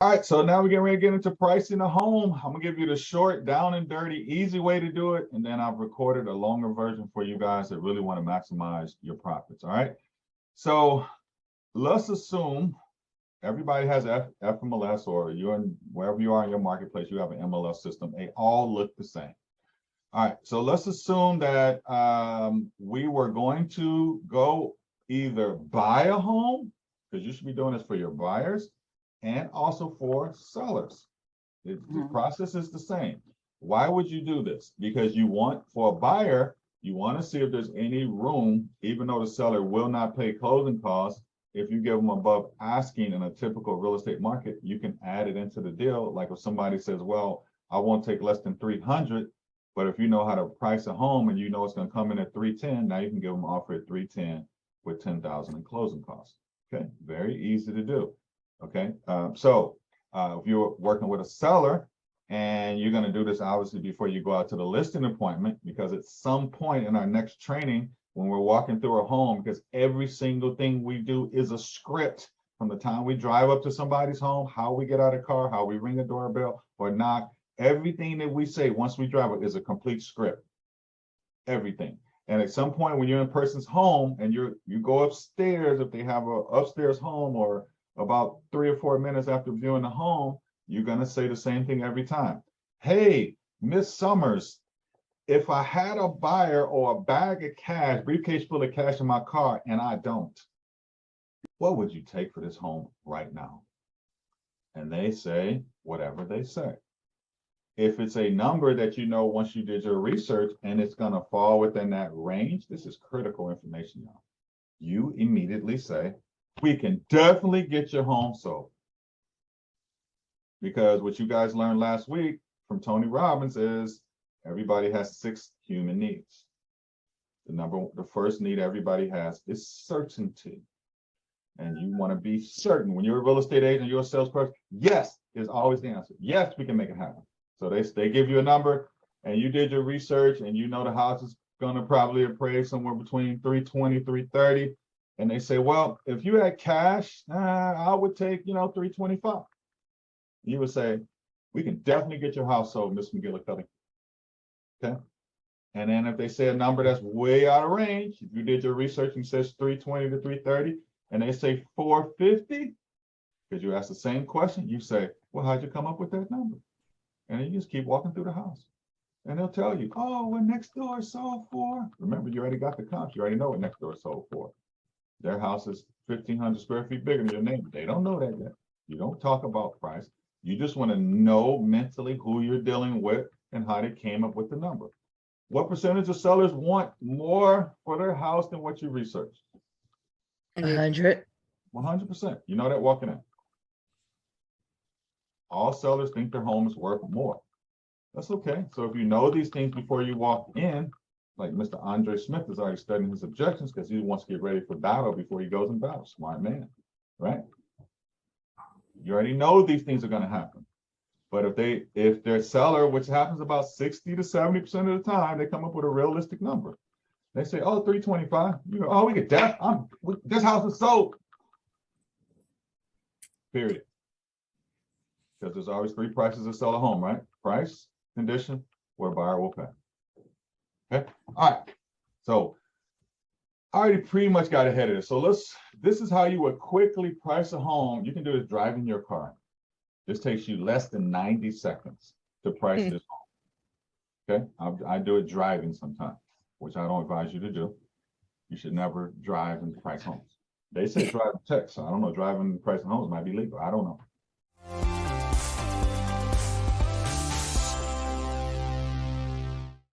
All right, so now we're getting ready to get into pricing a home. I'm gonna give you the short, down and dirty, easy way to do it, and then I've recorded a longer version for you guys that really want to maximize your profits. All right, so let's assume everybody has FMLS, or you're in wherever you are in your marketplace, you have an MLS system. They all look the same. All right, so let's assume that we were going to go either buy a home, because you should be doing this for your buyers, and also for sellers. The process is the same. Why would you do this? Because you want, for a buyer, you want to see if there's any room, even though the seller will not pay closing costs. If you give them above asking in a typical real estate market, you can add it into the deal. Like if somebody says, well, I won't take less than 300, but if you know how to price a home and you know it's going to come in at 310, now you can give them an offer at 310 with 10,000 in closing costs. Okay, very easy to do. Okay, if you're working with a seller and you're going to do this obviously before you go out to the listing appointment, because at some point in our next training, when we're walking through a home, because every single thing we do is a script from the time we drive up to somebody's home, how we get out of the car, how we ring a doorbell or knock, everything that we say once we drive it is a complete script, everything. And at some point when you're in a person's home and you go upstairs, if they have a upstairs home, or about 3 or 4 minutes after viewing the home, you're going to say the same thing every time. Hey, Miss Summers, if I had a buyer or a bag of cash, briefcase full of cash in my car, and I don't, what would you take for this home right now? And they say whatever they say. If it's a number that you know once you did your research and it's going to fall within that range, this is critical information, y'all. You immediately say, we can definitely get your home sold. Because what you guys learned last week from Tony Robbins is everybody has 6 human needs. The first need everybody has is certainty. And you want to be certain. When you're a real estate agent, you're a salesperson, yes is always the answer. Yes, we can make it happen. So they give you a number and you did your research and you know the house is going to probably appraise somewhere between 320, 330. And they say, well, if you had cash, I would take, 325. You would say, we can definitely get your house sold, Miss McGillicuddy. Okay. And then if they say a number that's way out of range, if you did your research and says 320 to 330, and they say 450, because you ask the same question, you say, well, how'd you come up with that number? And then you just keep walking through the house. And they'll tell you, oh, what next door is sold for. Remember, you already got the comps. You already know what next door is sold for. Their house is 1,500 square feet bigger than your neighbor. They don't know that yet. You don't talk about price. You just want to know mentally who you're dealing with and how they came up with the number. What percentage of sellers want more for their house than what you researched? 100. 100%. You know that walking in. All sellers think their home is worth more. That's okay. So if you know these things before you walk in, like Mr. Andre Smith is already studying his objections because he wants to get ready for battle before he goes in battle. Smart man, right? You already know these things are going to happen. But if their seller, which happens about 60 to 70% of the time, they come up with a realistic number. They say, oh, 325. You know, oh, we get that. This house is sold. Period. Because there's always 3 prices to sell a home, right? Price, condition, what a buyer will pay. Okay. All right. So I already pretty much got ahead of this. So this is how you would quickly price a home. You can do this driving your car. This takes you less than 90 seconds to price this home. Okay. I do it driving sometimes, which I don't advise you to do. You should never drive and price homes. They say drive and text. So I don't know, driving and pricing homes might be legal. I don't know.